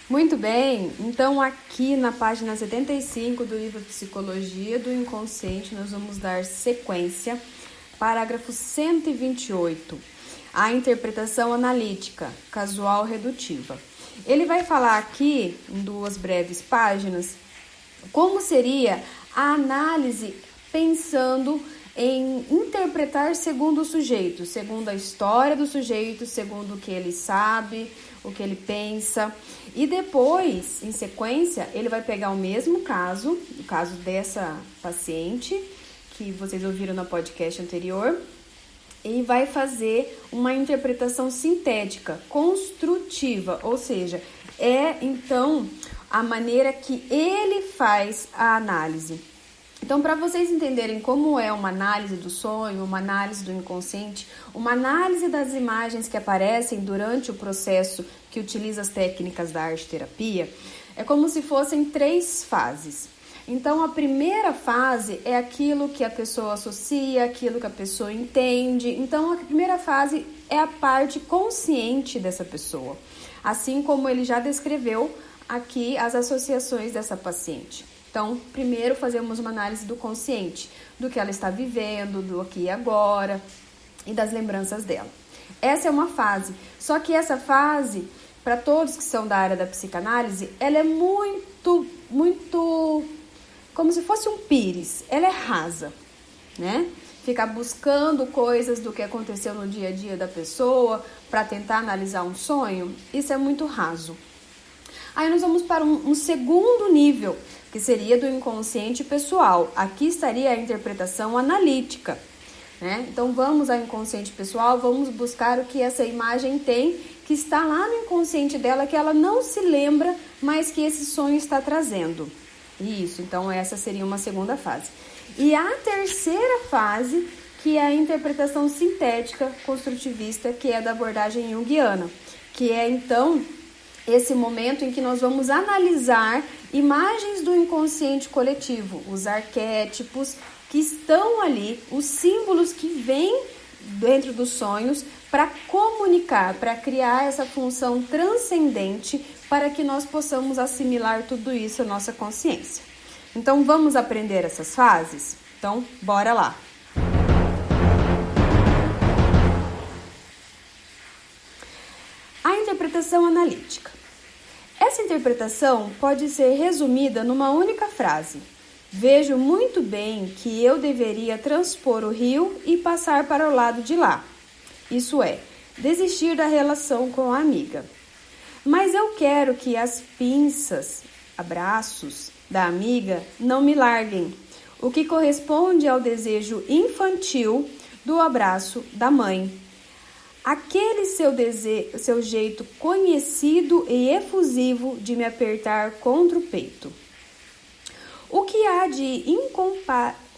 Muito bem, então aqui na página 75 do livro Psicologia do Inconsciente, nós vamos dar sequência, parágrafo 128, a interpretação analítica, casual redutiva. Ele vai falar aqui, em 2 breves páginas, como seria a análise pensando em interpretar segundo o sujeito, segundo a história do sujeito, segundo o que ele sabe, o que ele pensa. E depois, em sequência, ele vai pegar o mesmo caso, o caso dessa paciente, que vocês ouviram no podcast anterior, e vai fazer uma interpretação sintética, construtiva, ou seja, então a maneira que ele faz a análise. Então, para vocês entenderem como é uma análise do sonho, uma análise do inconsciente, uma análise das imagens que aparecem durante o processo que utiliza as técnicas da arte-terapia, é como se fossem 3 fases. Então, a primeira fase é aquilo que a pessoa associa, aquilo que a pessoa entende. Então, a primeira fase é a parte consciente dessa pessoa, assim como ele já descreveu aqui as associações dessa paciente. Então, primeiro fazemos uma análise do consciente, do que ela está vivendo, do aqui e agora e das lembranças dela. Essa é uma fase, só que essa fase, para todos que são da área da psicanálise, ela é muito, como se fosse um pires, ela é rasa, né? Ficar buscando coisas do que aconteceu no dia a dia da pessoa para tentar analisar um sonho, isso é muito raso. Aí nós vamos para um segundo nível, que seria do inconsciente pessoal. Aqui estaria a interpretação analítica, né? Então vamos ao inconsciente pessoal, vamos buscar o que essa imagem tem, que está lá no inconsciente dela, que ela não se lembra, mas que esse sonho está trazendo. Isso, então essa seria uma segunda fase. E a terceira fase, que é a interpretação sintética construtivista, que é da abordagem junguiana, que é então esse momento em que nós vamos analisar imagens do inconsciente coletivo, os arquétipos que estão ali, os símbolos que vêm dentro dos sonhos para comunicar, para criar essa função transcendente para que nós possamos assimilar tudo isso à nossa consciência. Então, vamos aprender essas fases? Então, bora lá! A interpretação analítica. Essa interpretação pode ser resumida numa única frase. Vejo muito bem que eu deveria transpor o rio e passar para o lado de lá. Isso é, desistir da relação com a amiga. Mas eu quero que as pinças, abraços da amiga não me larguem, o que corresponde ao desejo infantil do abraço da mãe. Aquele seu jeito conhecido e efusivo de me apertar contra o peito. O que há de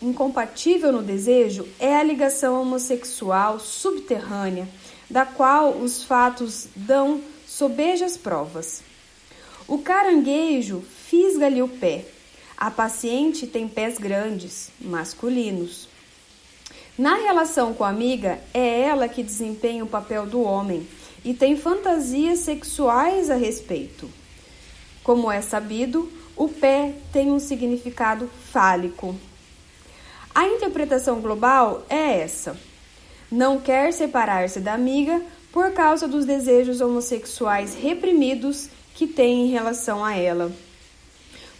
incompatível no desejo é a ligação homossexual subterrânea, da qual os fatos dão sobejas provas. O caranguejo fisga-lhe o pé. A paciente tem pés grandes, masculinos. Na relação com a amiga, é ela que desempenha o papel do homem e tem fantasias sexuais a respeito. Como é sabido, o pé tem um significado fálico. A interpretação global é essa. Não quer separar-se da amiga por causa dos desejos homossexuais reprimidos que tem em relação a ela.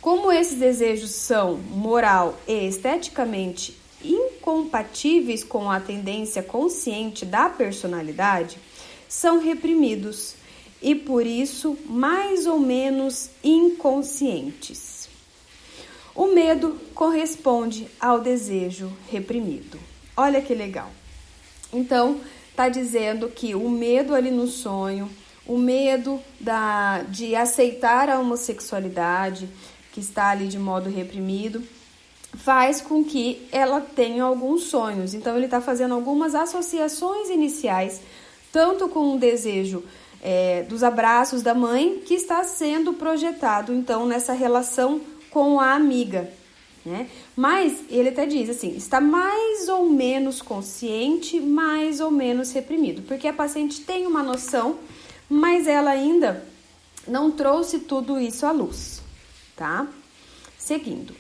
Como esses desejos são moral e esteticamente incompatíveis com a tendência consciente da personalidade, são reprimidos e, por isso, mais ou menos inconscientes. O medo corresponde ao desejo reprimido. Olha que legal. Então, está dizendo que o medo ali no sonho, o medo de aceitar a homossexualidade, que está ali de modo reprimido, faz com que ela tenha alguns sonhos. Então, ele está fazendo algumas associações iniciais, tanto com o desejo dos abraços da mãe, que está sendo projetado, então, nessa relação com a amiga, né? Mas ele até diz assim, está mais ou menos consciente, mais ou menos reprimido, porque a paciente tem uma noção, mas ela ainda não trouxe tudo isso à luz, tá? Seguindo.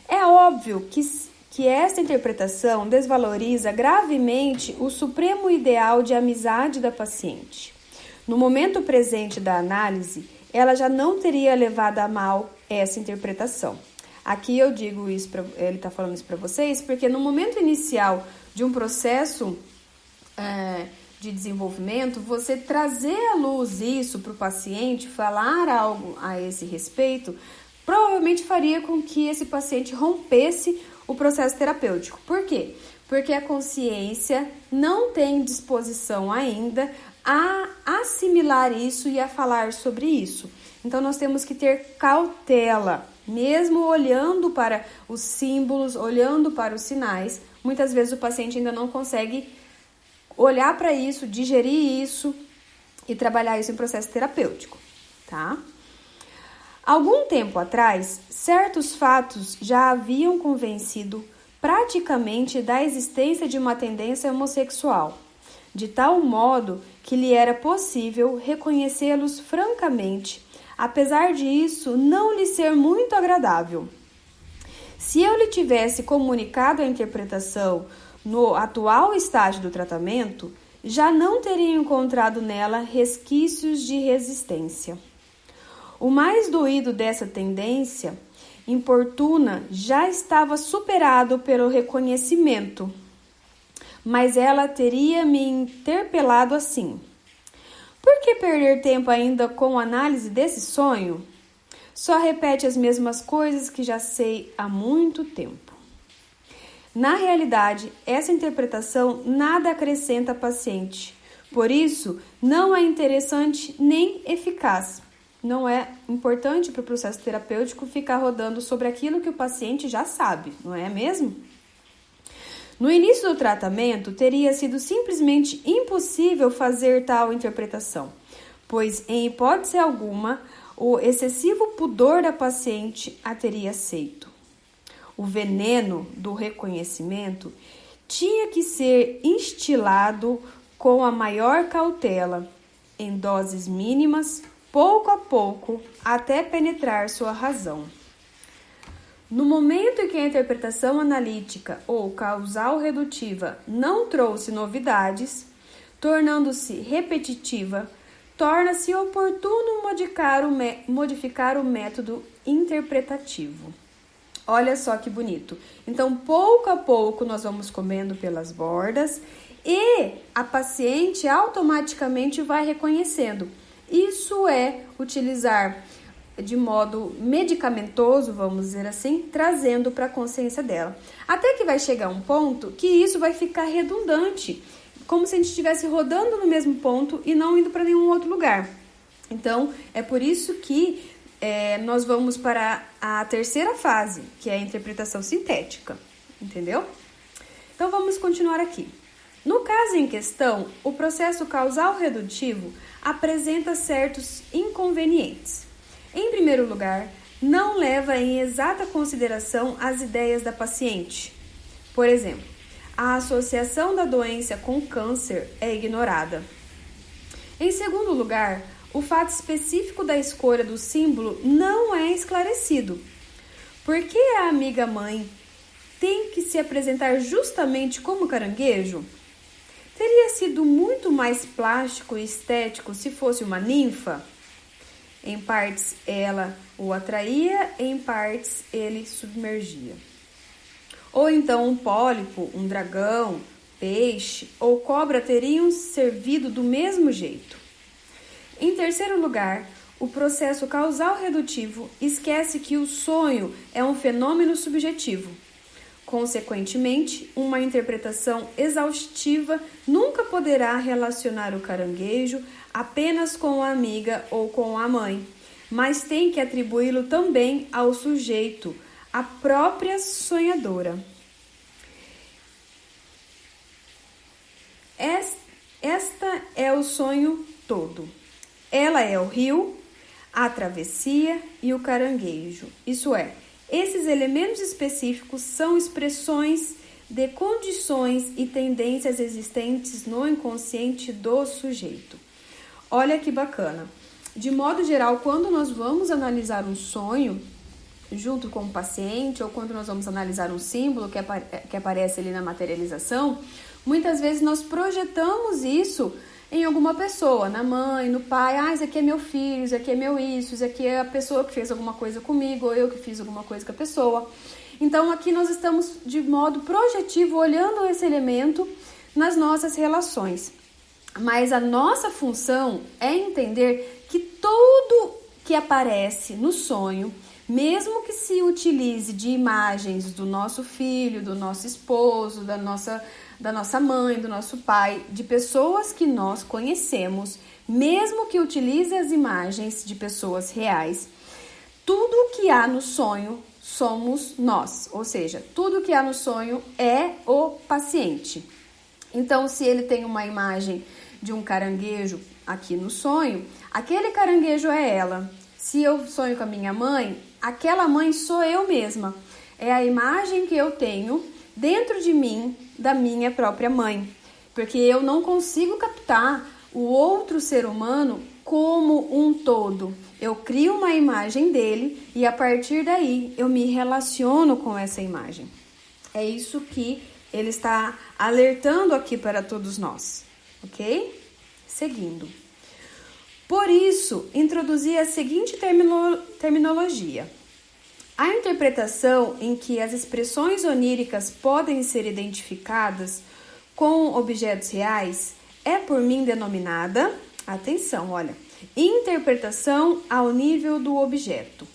É óbvio que esta interpretação desvaloriza gravemente o supremo ideal de amizade da paciente. No momento presente da análise, ela já não teria levado a mal essa interpretação. Aqui eu digo isso, ele está falando isso para vocês, porque no momento inicial de um processo de desenvolvimento, você trazer à luz isso para o paciente, falar algo a esse respeito, provavelmente faria com que esse paciente rompesse o processo terapêutico. Por quê? Porque a consciência não tem disposição ainda a assimilar isso e a falar sobre isso. Então, nós temos que ter cautela, mesmo olhando para os símbolos, olhando para os sinais. Muitas vezes o paciente ainda não consegue olhar para isso, digerir isso e trabalhar isso em processo terapêutico, tá? Algum tempo atrás, certos fatos já haviam convencido praticamente da existência de uma tendência homossexual, de tal modo que lhe era possível reconhecê-los francamente, apesar de isso não lhe ser muito agradável. Se eu lhe tivesse comunicado a interpretação no atual estágio do tratamento, já não teria encontrado nela resquícios de resistência. O mais doído dessa tendência importuna já estava superado pelo reconhecimento, mas ela teria me interpelado assim: por que perder tempo ainda com a análise desse sonho? Só repete as mesmas coisas que já sei há muito tempo. Na realidade, essa interpretação nada acrescenta à paciente, por isso não é interessante nem eficaz. Não é importante para o processo terapêutico ficar rodando sobre aquilo que o paciente já sabe, não é mesmo? No início do tratamento, teria sido simplesmente impossível fazer tal interpretação, pois, em hipótese alguma, o excessivo pudor da paciente a teria aceito. O veneno do reconhecimento tinha que ser instilado com a maior cautela, em doses mínimas, pouco a pouco, até penetrar sua razão. No momento em que a interpretação analítica ou causal redutiva não trouxe novidades, tornando-se repetitiva, torna-se oportuno modificar o método interpretativo. Olha só que bonito. Então, pouco a pouco, nós vamos comendo pelas bordas e a paciente automaticamente vai reconhecendo. Isso é utilizar de modo medicamentoso, vamos dizer assim, trazendo para a consciência dela. Até que vai chegar um ponto que isso vai ficar redundante, como se a gente estivesse rodando no mesmo ponto e não indo para nenhum outro lugar. Então, é por isso que nós vamos para a terceira fase, que é a interpretação sintética, entendeu? Então, vamos continuar aqui. No caso em questão, o processo causal redutivo apresenta certos inconvenientes. Em primeiro lugar, não leva em exata consideração as ideias da paciente. Por exemplo, a associação da doença com câncer é ignorada. Em segundo lugar, o fato específico da escolha do símbolo não é esclarecido. Por que a amiga mãe tem que se apresentar justamente como caranguejo? Teria sido muito mais plástico e estético se fosse uma ninfa? Em partes ela o atraía, em partes ele submergia. Ou então um pólipo, um dragão, peixe ou cobra teriam servido do mesmo jeito. Em terceiro lugar, o processo causal redutivo esquece que o sonho é um fenômeno subjetivo. Consequentemente, uma interpretação exaustiva nunca poderá relacionar o caranguejo apenas com a amiga ou com a mãe, mas tem que atribuí-lo também ao sujeito, à própria sonhadora. Esta é o sonho todo. Ela é o rio, a travessia e o caranguejo. Isso é, esses elementos específicos são expressões de condições e tendências existentes no inconsciente do sujeito. Olha que bacana. de modo geral, quando nós vamos analisar um sonho junto com o paciente, ou quando nós vamos analisar um símbolo que aparece ali na materialização, muitas vezes nós projetamos isso em alguma pessoa, na mãe, no pai. Isso aqui é meu filho, isso aqui é meu isso aqui é a pessoa que fez alguma coisa comigo, ou eu que fiz alguma coisa com a pessoa. Então, aqui nós estamos de modo projetivo olhando esse elemento nas nossas relações. Mas a nossa função é entender que tudo que aparece no sonho, mesmo que se utilize de imagens do nosso filho, do nosso esposo, da nossa mãe, do nosso pai, de pessoas que nós conhecemos, mesmo que utilize as imagens de pessoas reais, tudo que há no sonho somos nós, ou seja, tudo que há no sonho é o paciente. Então, se ele tem uma imagem de um caranguejo aqui no sonho, aquele caranguejo é ela. Se eu sonho com a minha mãe, aquela mãe sou eu mesma. É a imagem que eu tenho dentro de mim da minha própria mãe. Porque eu não consigo captar o outro ser humano como um todo. Eu crio uma imagem dele e a partir daí eu me relaciono com essa imagem. É isso que ele está alertando aqui para todos nós, ok? Seguindo. Por isso, introduzi a seguinte terminologia. A interpretação em que as expressões oníricas podem ser identificadas com objetos reais é por mim denominada, atenção, olha, interpretação ao nível do objeto.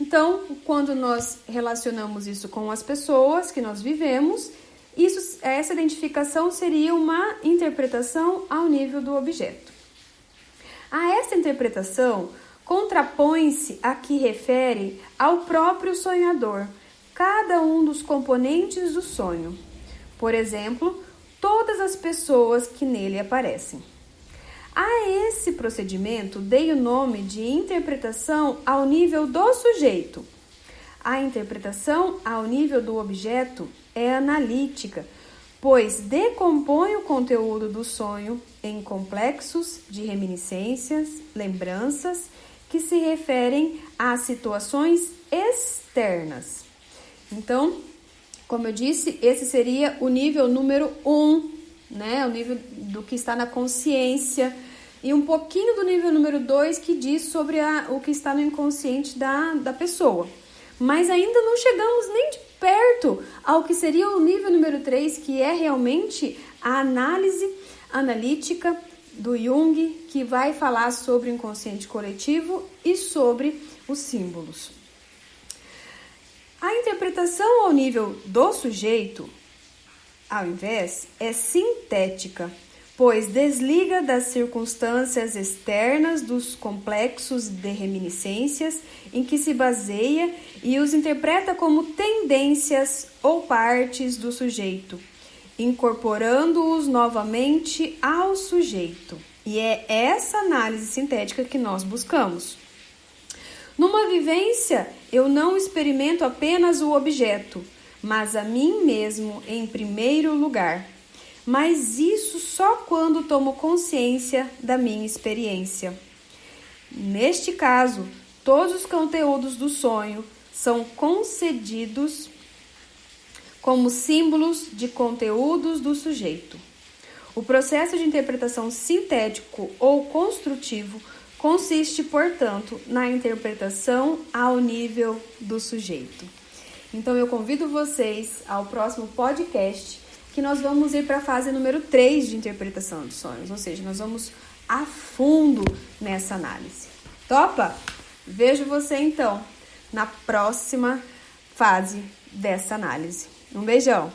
Então, quando nós relacionamos isso com as pessoas que nós vivemos, essa identificação seria uma interpretação ao nível do objeto. A essa interpretação contrapõe-se a que refere ao próprio sonhador, cada um dos componentes do sonho. Por exemplo, todas as pessoas que nele aparecem. A esse procedimento dei o nome de interpretação ao nível do sujeito. A interpretação ao nível do objeto é analítica, pois decompõe o conteúdo do sonho em complexos de reminiscências, lembranças, que se referem a situações externas. Então, como eu disse, esse seria o nível número 1, né? O nível do que está na consciência, e um pouquinho do nível número 2, que diz sobre o que está no inconsciente da pessoa. Mas ainda não chegamos nem de perto ao que seria o nível número 3, que é realmente a análise analítica do Jung, que vai falar sobre o inconsciente coletivo e sobre os símbolos. A interpretação ao nível do sujeito, ao invés, é sintética, pois desliga das circunstâncias externas dos complexos de reminiscências em que se baseia e os interpreta como tendências ou partes do sujeito, incorporando-os novamente ao sujeito. E é essa análise sintética que nós buscamos. Numa vivência, eu não experimento apenas o objeto, mas a mim mesmo em primeiro lugar. Mas isso só quando tomo consciência da minha experiência. Neste caso, todos os conteúdos do sonho são concedidos como símbolos de conteúdos do sujeito. O processo de interpretação sintético ou construtivo consiste, portanto, na interpretação ao nível do sujeito. Então, eu convido vocês ao próximo podcast, que nós vamos ir para a fase número 3 de interpretação dos sonhos, ou seja, nós vamos a fundo nessa análise. Topa? Vejo você, então, na próxima fase dessa análise. Um beijão!